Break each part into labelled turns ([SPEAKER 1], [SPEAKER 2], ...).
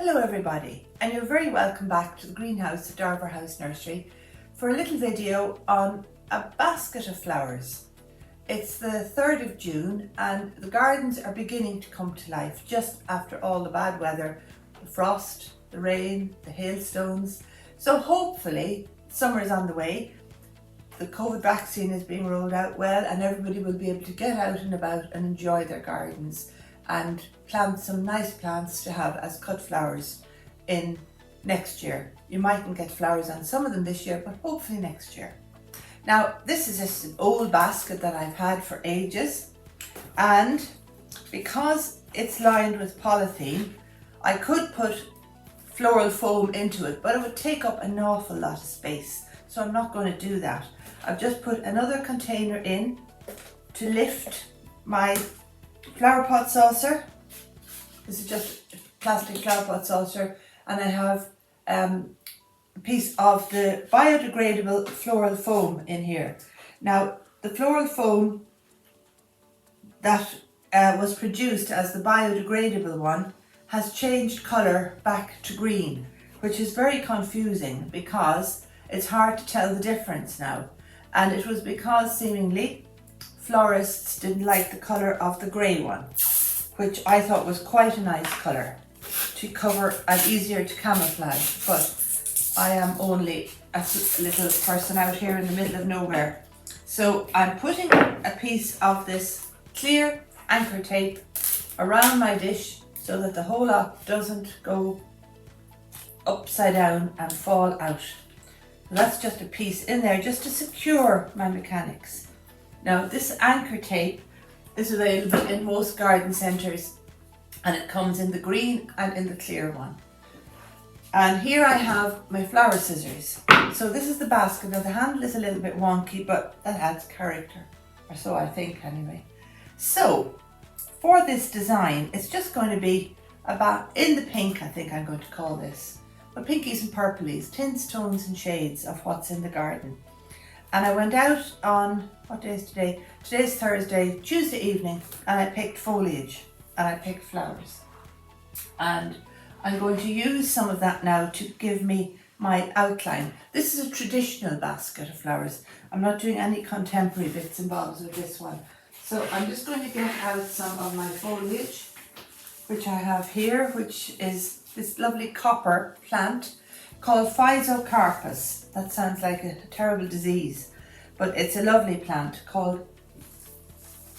[SPEAKER 1] Hello everybody, and you're very welcome back to the greenhouse at Darver House Nursery for a little video on a basket of flowers. It's the 3rd of June and the gardens are beginning to come to life just after all the bad weather, the frost, the rain, the hailstones. So hopefully summer is on the way, the COVID vaccine is being rolled out well and everybody will be able to get out and about and enjoy their gardens and plant some nice plants to have as cut flowers in next year. You mightn't get flowers on some of them this year, but hopefully next year. Now, this is just an old basket that I've had for ages, and because it's lined with polythene, I could put floral foam into it, but it would take up an awful lot of space, so I'm not going to do that. I've just put another container in to lift my flower pot saucer. This is just a plastic flower pot saucer, and I have a piece of the biodegradable floral foam in here. Now, the floral foam that was produced as the biodegradable one has changed colour back to green, which is very confusing because it's hard to tell the difference now. And it was because seemingly florists didn't like the colour of the grey one, which I thought was quite a nice colour to cover and easier to camouflage, but I am only a little person out here in the middle of nowhere. So I'm putting a piece of this clear anchor tape around my dish so that the whole lot doesn't go upside down and fall out. That's just a piece in there just to secure my mechanics. Now, this anchor tape is available in most garden centres and it comes in the green and in the clear one. And here I have my flower scissors. So this is the basket. Now, the handle is a little bit wonky, but that adds character, or so I think anyway. So for this design, it's just going to be about in the pink, I think I'm going to call this. But pinkies and purplies, tints, tones and shades of what's in the garden. And I went out on, what day is today? Today's Thursday, Tuesday evening, and I picked foliage and I picked flowers. And I'm going to use some of that now to give me my outline. This is a traditional basket of flowers. I'm not doing any contemporary bits and bobs with this one. So I'm just going to get out some of my foliage, which I have here, which is this lovely copper plant called Physocarpus. That sounds like a terrible disease, but it's a lovely plant called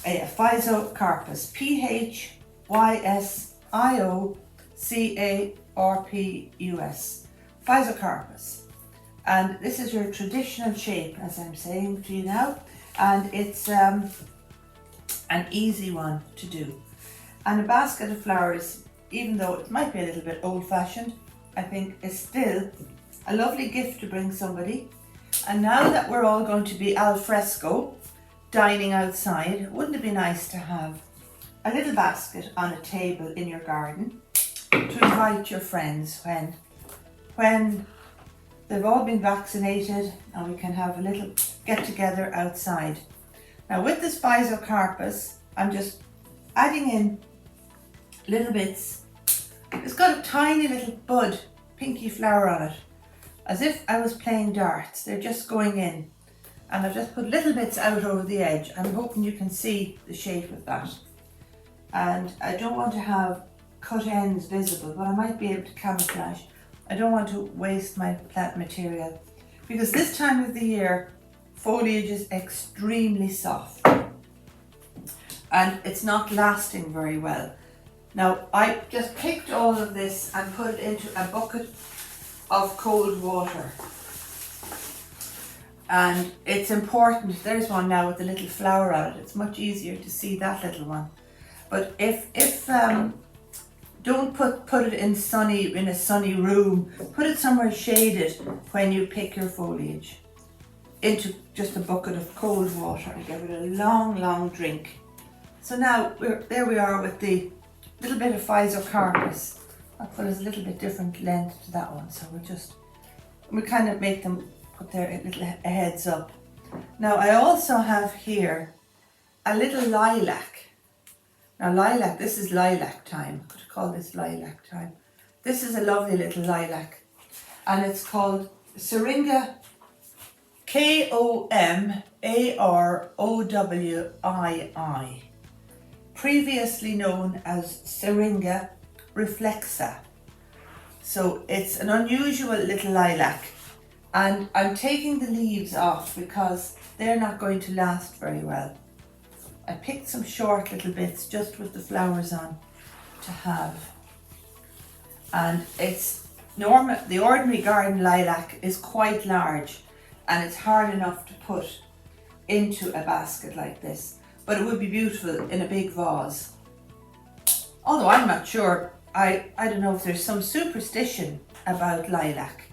[SPEAKER 1] Physocarpus. Physocarpus. Physocarpus. And this is your traditional shape, as I'm saying to you now, and it's an easy one to do. And a basket of flowers, even though it might be a little bit old-fashioned, I think is still a lovely gift to bring somebody. And now that we're all going to be al fresco, dining outside, wouldn't it be nice to have a little basket on a table in your garden to invite your friends when they've all been vaccinated and we can have a little get-together outside. Now, with this Physocarpus, I'm just adding in little bits. It's got a tiny little bud, pinky flower on it, as if I was playing darts. They're just going in, and I've just put little bits out over the edge. I'm hoping you can see the shape of that. And I don't want to have cut ends visible, but I might be able to camouflage. I don't want to waste my plant material because this time of the year foliage is extremely soft and it's not lasting very well. Now, I just picked all of this and put it into a bucket of cold water. And it's important, there's one now with a little flower on it. It's much easier to see that little one. But don't put it in a sunny room. Put it somewhere shaded when you pick your foliage. Into just a bucket of cold water and give it a long drink. So now there we are with the little bit of Physocarpus. I'll put a little bit different length to that one, so we kind of make them put their little heads up. Now I also have here a little lilac. Now lilac, this is lilac time. I could call this lilac time. This is a lovely little lilac, and it's called Syringa Komarowii, previously known as Syringa reflexa. So it's an unusual little lilac, and I'm taking the leaves off because they're not going to last very well. I picked some short little bits just with the flowers on to have. And it's normal, the ordinary garden lilac is quite large and it's hard enough to put into a basket like this, but it would be beautiful in a big vase. Although I'm not sure, I don't know if there's some superstition about lilac.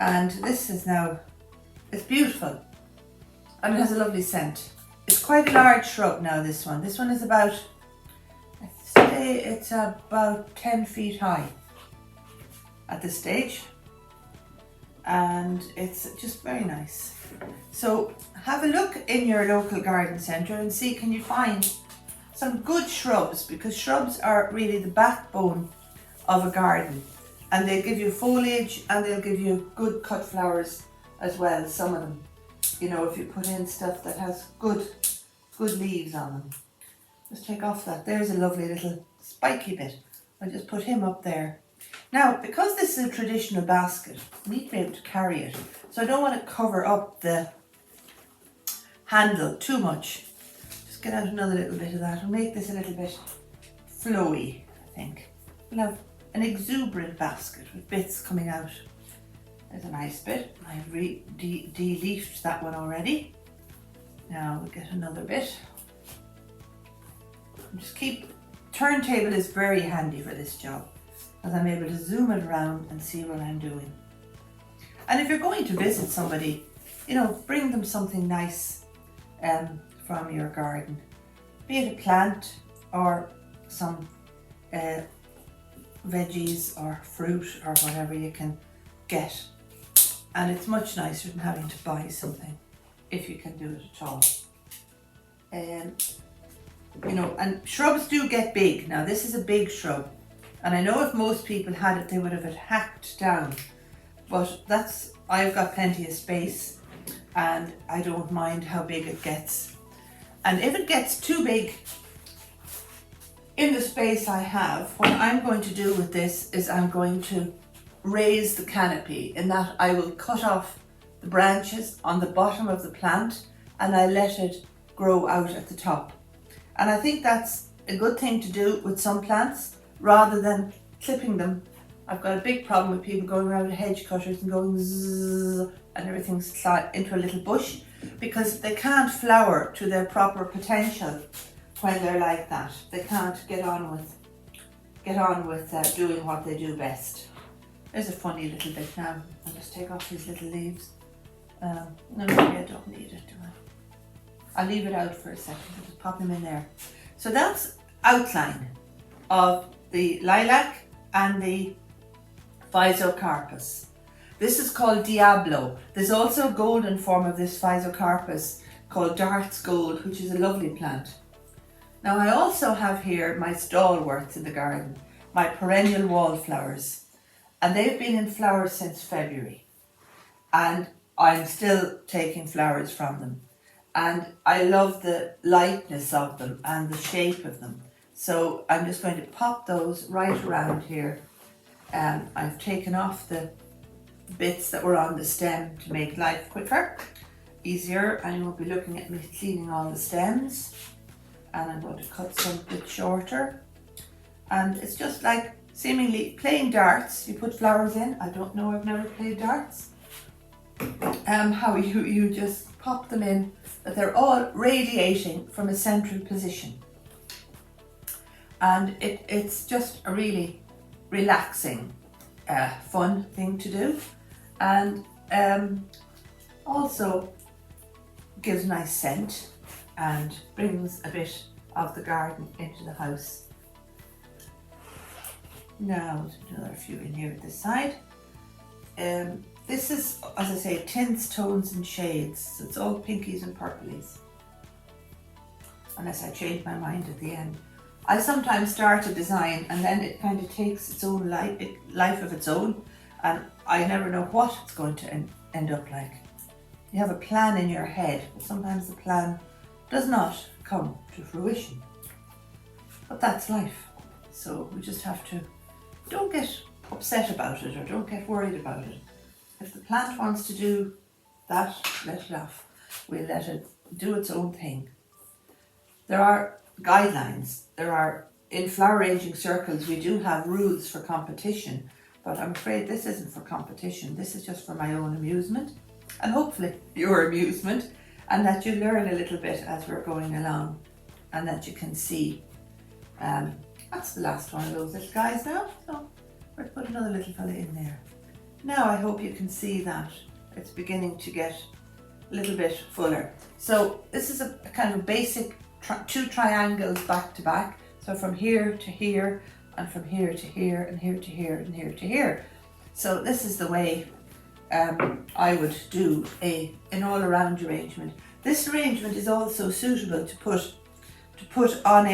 [SPEAKER 1] And this is now, it's beautiful and it has a lovely scent. It's quite a large shrub now, this one. This one is about, it's about 10 feet high at this stage, and it's just very nice. So have a look in your local garden centre and see, can you find some good shrubs, because shrubs are really the backbone of a garden, and they give you foliage and they'll give you good cut flowers as well, some of them, you know, if you put in stuff that has good leaves on them. Just take off that. There's a lovely little spiky bit. I'll just put him up there. Now, because this is a traditional basket, I need to be able to carry it. So I don't want to cover up the handle too much. Just get out another little bit of that and make this a little bit flowy, I think. We'll have an exuberant basket with bits coming out. There's a nice bit. I've de-leafed that one already. Now we'll get another bit. Just keep, turntable is very handy for this job, as I'm able to zoom it around and see what I'm doing. And if you're going to visit somebody, you know, bring them something nice from your garden, be it a plant or some veggies or fruit or whatever you can get. And it's much nicer than having to buy something, if you can do it at all. You know, and shrubs do get big. Now this is a big shrub, and I know if most people had it, they would have it hacked down, but that's, I've got plenty of space and I don't mind how big it gets. And if it gets too big in the space I have, what I'm going to do with this is I'm going to raise the canopy, in that I will cut off the branches on the bottom of the plant and I let it grow out at the top. And I think that's a good thing to do with some plants, rather than clipping them. I've got a big problem with people going around with hedge cutters and going zzz, and everything's into a little bush, because they can't flower to their proper potential when they're like that. They can't get on with doing what they do best. There's a funny little bit now. I'll just take off these little leaves. No, maybe I don't need it, do I? I'll leave it out for a second. I'll just pop them in there. So that's outline of the lilac and the Physocarpus. This is called Diablo. There's also a golden form of this Physocarpus called Dart's Gold, which is a lovely plant. Now I also have here my stalwarts in the garden, my perennial wallflowers, and they've been in flower since February, and I'm still taking flowers from them. And I love the lightness of them and the shape of them. So I'm just going to pop those right around here. I've taken off the bits that were on the stem to make life quicker, easier, and you won't be looking at me cleaning all the stems. And I'm going to cut some bit shorter. And it's just like seemingly playing darts. You put flowers in. I don't know, I've never played darts. How you just pop them in, but they're all radiating from a central position. And it's just a really relaxing, fun thing to do, and also gives a nice scent and brings a bit of the garden into the house. Now, another few in here at this side. This is, as I say, tints, tones and shades. So it's all pinkies and purplies. Unless I change my mind at the end. I sometimes start a design and then it kind of takes its own life of its own, and I never know what it's going to end up like. You have a plan in your head, but sometimes the plan does not come to fruition. But that's life. So we just have to, don't get upset about it or don't get worried about it. If the plant wants to do that, let it off. We'll let it do its own thing. There are guidelines. In flower arranging circles, we do have rules for competition, but I'm afraid this isn't for competition. This is just for my own amusement, and hopefully your amusement, and that you learn a little bit as we're going along, and that you can see. That's the last one of those little guys now, so we'll put another little fella in there. Now I hope you can see that it's beginning to get a little bit fuller. So this is a kind of basic two triangles back to back. So from here to here, and from here to here, and here to here, and here to here. So this is the way I would do an all-around arrangement. This arrangement is also suitable to put on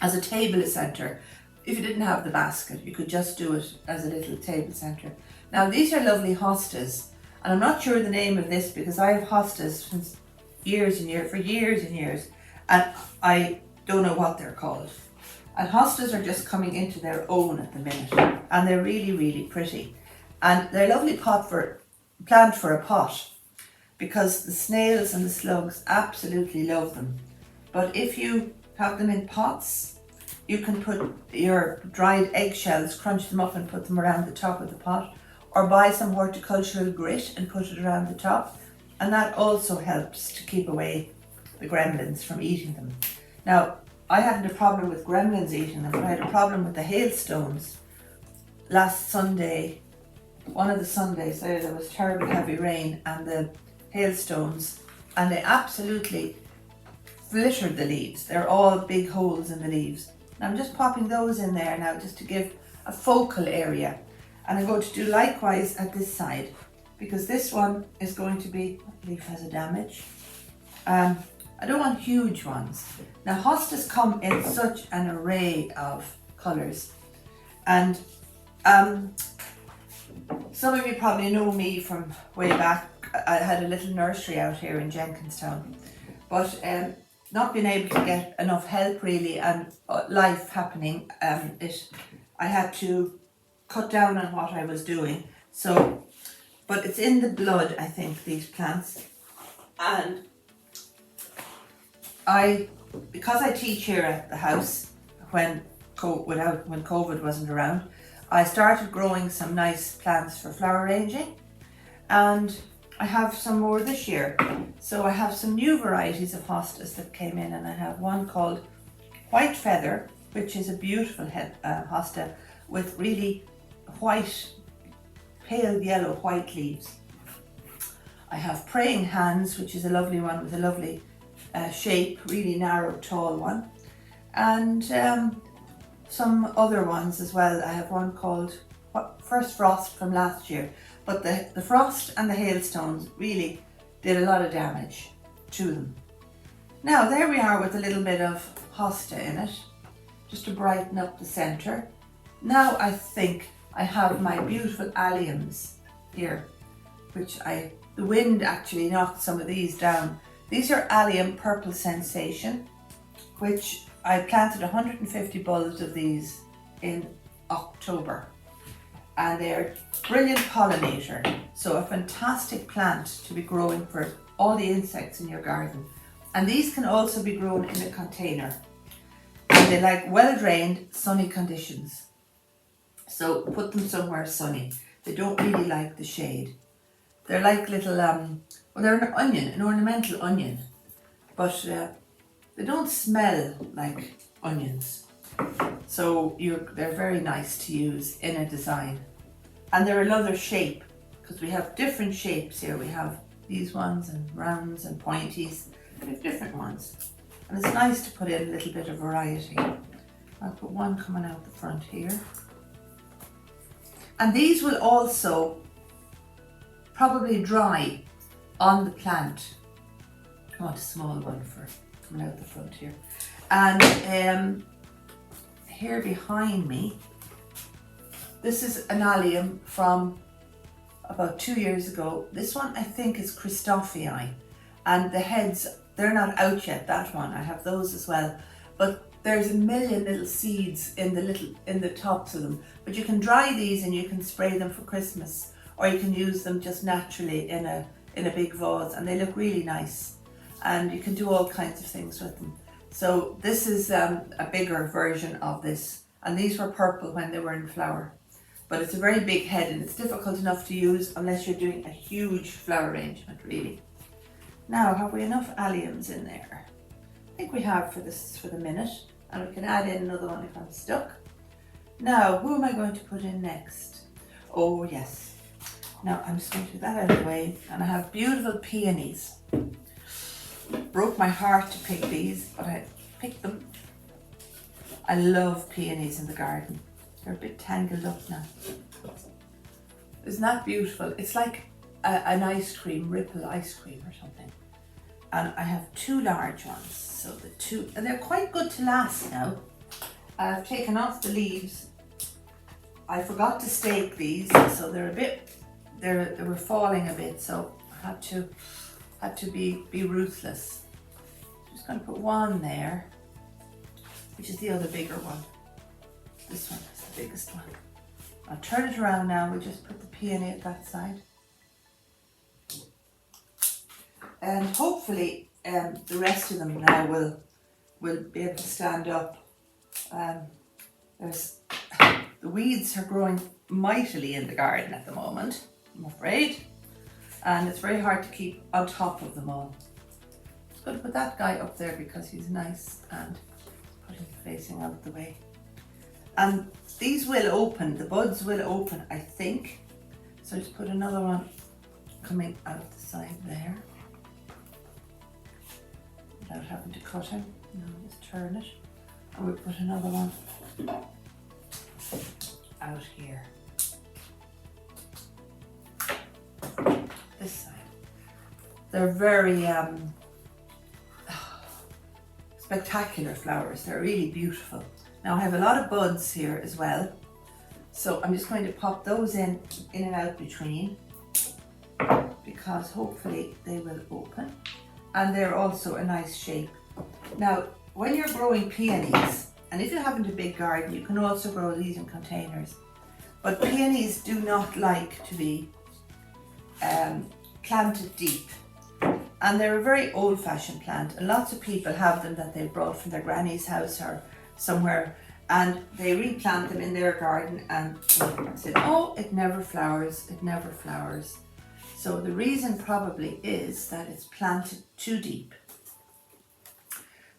[SPEAKER 1] as a table centre. If you didn't have the basket, you could just do it as a little table centre. Now these are lovely hostas, and I'm not sure the name of this because I have hostas since years and years, and I don't know what they're called. And hostas are just coming into their own at the minute, and they're really, really pretty. And they're a lovely plant for a pot, because the snails and the slugs absolutely love them. But if you have them in pots, you can put your dried eggshells, crunch them up and put them around the top of the pot, or buy some horticultural grit and put it around the top, and that also helps to keep away the gremlins from eating them. Now, I hadn't a problem with gremlins eating them, but I had a problem with the hailstones. Last Sunday, one of the Sundays there was terrible heavy rain and the hailstones, and they absolutely littered the leaves. They're all big holes in the leaves. And I'm just popping those in there now just to give a focal area. And I'm going to do likewise at this side, because this one is going to be, the leaf has a damage. I don't want huge ones. Now hostas come in such an array of colours, and some of you probably know me from way back. I had a little nursery out here in Jenkinstown, but not being able to get enough help really, and life happening, I had to cut down on what I was doing. So, but it's in the blood, I think, these plants. And because I teach here at the house when COVID wasn't around, I started growing some nice plants for flower arranging, and I have some more this year. So I have some new varieties of hostas that came in, and I have one called White Feather, which is a beautiful hosta with really white, pale yellow white leaves. I have Praying Hands, which is a lovely one with a lovely shape, really narrow, tall one, and some other ones as well. I have one called First Frost from last year, but the frost and the hailstones really did a lot of damage to them. Now there we are with a little bit of hosta in it, just to brighten up the centre. Now I think I have my beautiful alliums here, which the wind actually knocked some of these down. These are Allium Purple Sensation, which I planted 150 bulbs of these in October. And they're a brilliant pollinator, so a fantastic plant to be growing for all the insects in your garden. And these can also be grown in a container. And they like well-drained, sunny conditions. So put them somewhere sunny. They don't really like the shade. They're like little, they're an onion, an ornamental onion, but they don't smell like onions. So they're very nice to use in a design. And they're another shape, because we have different shapes here. We have these ones and rounds and pointies. We have different ones. And it's nice to put in a little bit of variety. I'll put one coming out the front here. And these will also probably dry on the plant. I want a small one for coming out the front here. And here behind me, this is an allium from about 2 years ago. This one I think is Christophii, and the heads, they're not out yet, that one. I have those as well. But there's a million little seeds in the tops of them. But you can dry these and you can spray them for Christmas, or you can use them just naturally in a big vase, and they look really nice. And you can do all kinds of things with them. So this is a bigger version of this, and these were purple when they were in flower. But it's a very big head, and it's difficult enough to use unless you're doing a huge flower arrangement, really. Now, have we enough alliums in there? I think we have for the minute, and we can add in another one if I'm stuck. Now, who am I going to put in next? Oh yes. Now I'm just going to do that out of the way, and I have beautiful peonies. Broke my heart to pick these, but I picked them. I love peonies in the garden. They're a bit tangled up now. Isn't that beautiful? It's like an ice cream, ripple ice cream or something. And I have 2 large ones. So the 2, and they're quite good to last now. I've taken off the leaves. I forgot to stake these, so they're a bit, they were falling a bit, so I had to be ruthless. Just going to put one there, which is the other bigger one. This one is the biggest one. I'll turn it around now. We'll just put the peony at that side. And hopefully the rest of them now will be able to stand up. The weeds are growing mightily in the garden at the moment, I'm afraid. And it's very hard to keep on top of them all. Just going to put that guy up there because he's nice, and put him facing out the way. And these will open, the buds will open, I think. So just put another one coming out the side there, without having to cut him. No, just turn it. And we'll put another one out here. This side. They're very spectacular flowers. They're really beautiful. Now I have a lot of buds here as well, so I'm just going to pop those in and out between, because hopefully they will open, and they're also a nice shape. Now when you're growing peonies, and if you haven't a big garden, you can also grow these in containers, but peonies do not like to be planted deep. And they're a very old-fashioned plant, and lots of people have them that they've brought from their granny's house or somewhere, and they replant them in their garden and said, oh, it never flowers, it never flowers. So the reason probably is that it's planted too deep.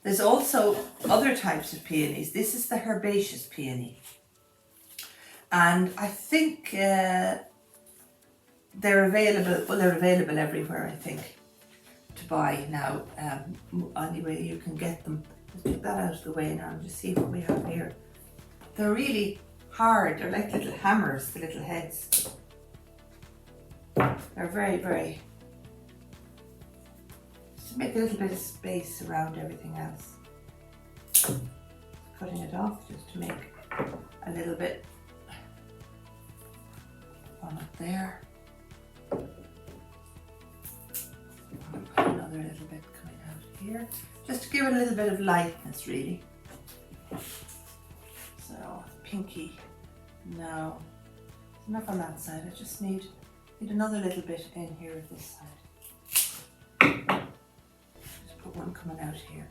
[SPEAKER 1] There's also other types of peonies. This is the herbaceous peony, and I think they're available. Well, they're available everywhere, I think, to buy now. Anyway, you can get them. Let's take that out of the way now and just see what we have here. They're really hard. They're like little hammers, the little heads. They're very, very... Just to make a little bit of space around everything else. Cutting it off just to make a little bit. One up there. Put another little bit coming out here, just to give it a little bit of lightness, really. So pinky. Now, enough on that side. I just need another little bit in here at this side. Just put one coming out here.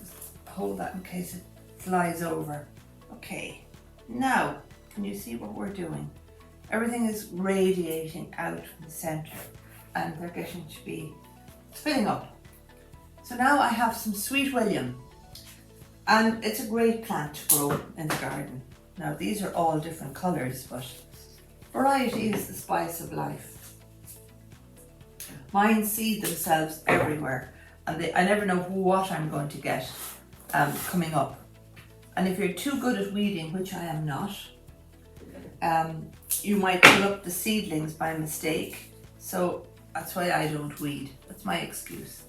[SPEAKER 1] Just hold that in case it flies over. Okay. Now, can you see what we're doing? Everything is radiating out from the center, and they're getting to be filling up. So now I have some Sweet William, and it's a great plant to grow in the garden. Now these are all different colours, but variety is the spice of life. Mine seed themselves everywhere, and I never know what I'm going to get coming up. And if you're too good at weeding, which I am not, you might pull up the seedlings by mistake. So that's why I don't weed. That's my excuse.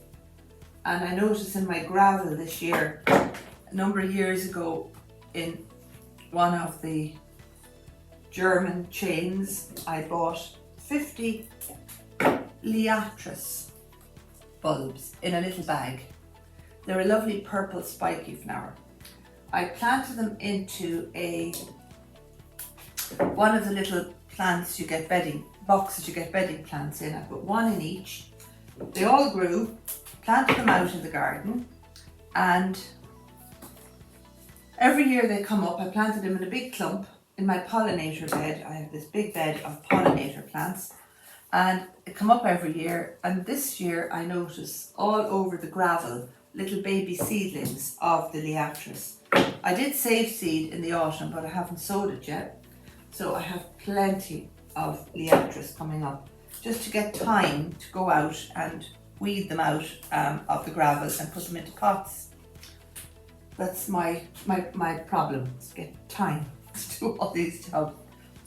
[SPEAKER 1] And I noticed in my gravel this year, a number of years ago, in one of the German chains, I bought 50 Liatris bulbs in a little bag. They're a lovely purple spiky flower. I planted them into one of the little plants you get bedding, boxes you get bedding plants in. I put one in each. They all grew, planted them out in the garden, and every year they come up. I planted them in a big clump in my pollinator bed. I have this big bed of pollinator plants, and they come up every year. And this year I notice all over the gravel little baby seedlings of the Liatris. I did save seed in the autumn, but I haven't sowed it yet. So I have plenty of Liatris coming up, just to get time to go out and weed them out of the gravel and put them into pots. That's my problem, is to get time to do all these jobs.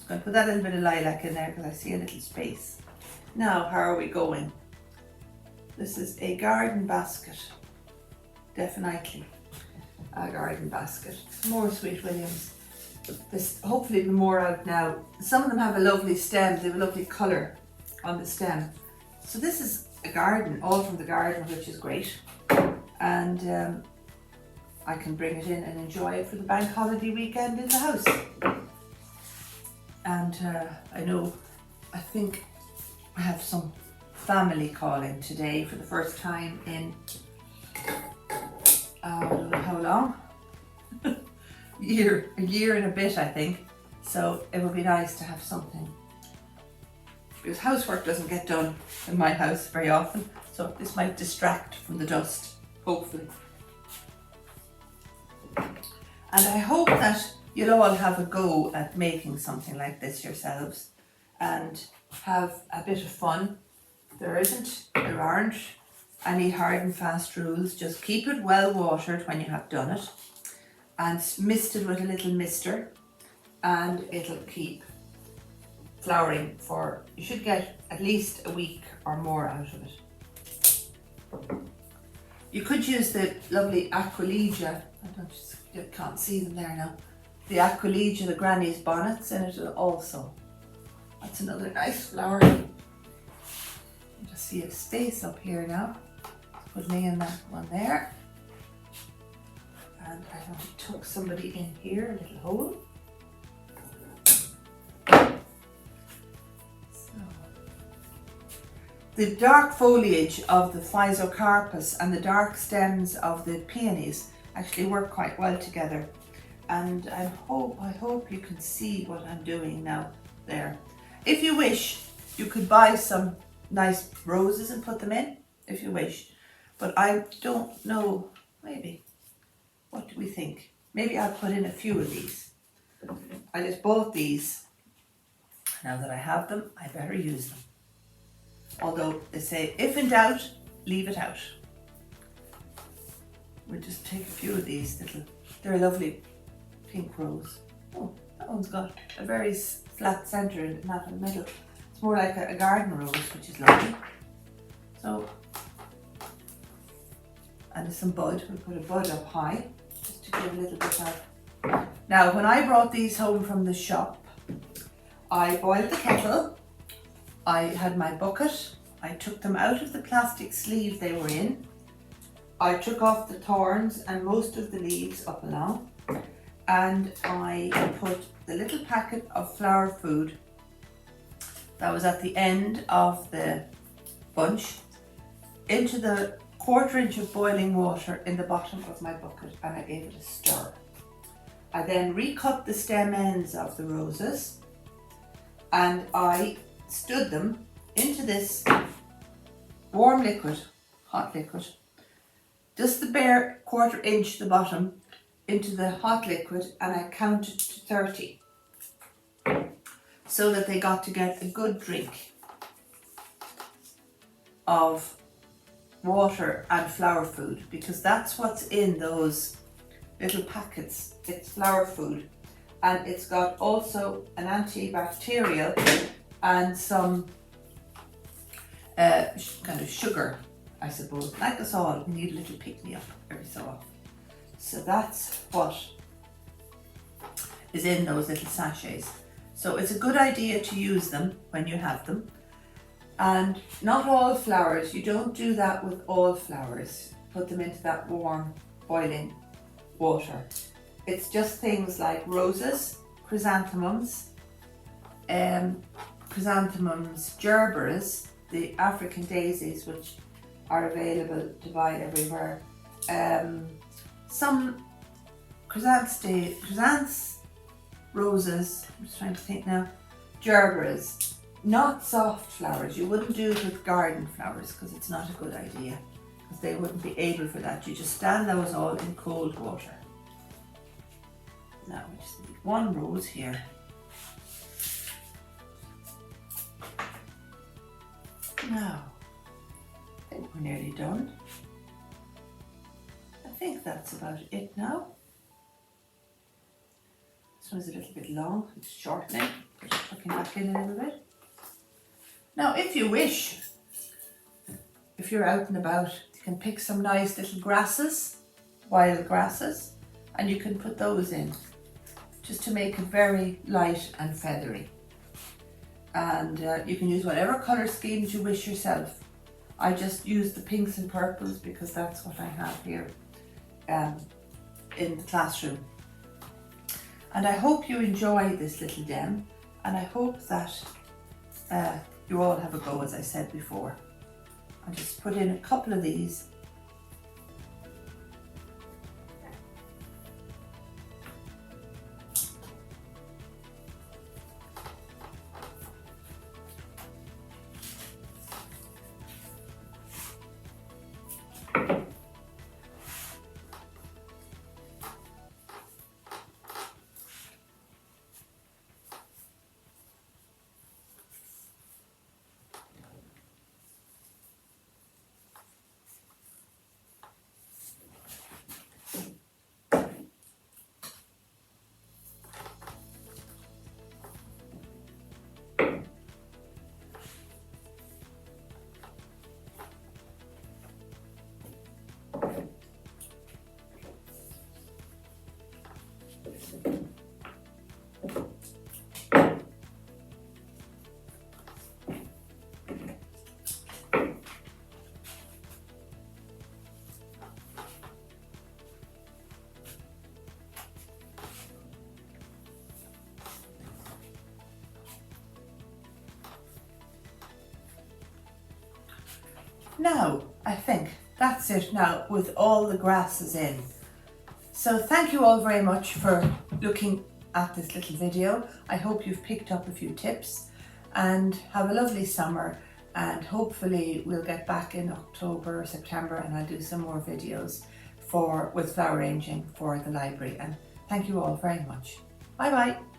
[SPEAKER 1] I'm going to put that little bit of lilac in there because I see a little space. Now, how are we going? This is a garden basket. Definitely a garden basket. More Sweet Williams. There's hopefully more out now. Some of them have a lovely stem. They have a lovely colour on the stem. So this is a garden, all from the garden, which is great. And I can bring it in and enjoy it for the bank holiday weekend in the house. And I think I have some family calling today for the first time in I don't know how long, a year and a bit, I think. So it would be nice to have something, because housework doesn't get done in my house very often, so this might distract from the dust, hopefully. And I hope that you'll all have a go at making something like this yourselves and have a bit of fun. There aren't any hard and fast rules. Just keep it well watered when you have done it and misted with a little mister, and it'll keep flowering for, you should get at least a week or more out of it. You could use the lovely Aquilegia, you can't see them there now, the Aquilegia, the granny's bonnets in it also. That's another nice flower. Just see a space up here now. Put me in that one there. And I want to tuck somebody in here, a little hole. So, the dark foliage of the Physocarpus and the dark stems of the peonies actually work quite well together. And I hope you can see what I'm doing now there. If you wish, you could buy some nice roses and put them in, if you wish. But I don't know, maybe. What do we think? Maybe I'll put in a few of these. I just bought these. Now that I have them, I better use them. Although they say, if in doubt, leave it out. We'll just take a few of these little, they're a lovely pink rose. Oh, that one's got a very flat centre and not in the middle. It's more like a garden rose, which is lovely. So, and some bud, we'll put a bud up high, just to give a little bit of. Now, when I brought these home from the shop, I boiled the kettle, I had my bucket, I took them out of the plastic sleeve they were in, I took off the thorns and most of the leaves up along, and I put the little packet of flower food that was at the end of the bunch into the 1/4 inch of boiling water in the bottom of my bucket, and I gave it a stir. I then recut the stem ends of the roses and I stood them into this warm liquid, hot liquid, just the bare 1/4 inch the bottom into the hot liquid, and I counted to 30 so that they got to get a good drink of water and flower food, because that's what's in those little packets. It's flower food, and it's got also an antibacterial and some kind of sugar I suppose. Like us all, we need a little pick-me-up every so often. So that's what is in those little sachets. So it's a good idea to use them when you have them. And not all flowers, you don't do that with all flowers. Put them into that warm, boiling water. It's just things like roses, chrysanthemums, gerberas, the African daisies, which are available to buy everywhere. Some chrysanthemums, roses, I'm just trying to think now, gerberas, not soft flowers. You wouldn't do it with garden flowers because it's not a good idea, because they wouldn't be able for that. You just stand those all in cold water. Now we just need one rose here. Now, I think we're nearly done. I think that's about it now. This one's a little bit long, it's shortening, just tucking back in a little bit. Now, if you wish, if you're out and about, you can pick some nice little grasses, wild grasses, and you can put those in, just to make it very light and feathery. And you can use whatever colour schemes you wish yourself. I just use the pinks and purples because that's what I have here in the classroom. And I hope you enjoy this little dem, and I hope that you all have a go, as I said before. I'll just put in a couple of these. Now, I think that's it now with all the grasses in. So thank you all very much for looking at this little video. I hope you've picked up a few tips, and have a lovely summer, and hopefully we'll get back in October or September and I'll do some more videos with flower arranging for the library. And thank you all very much. Bye bye.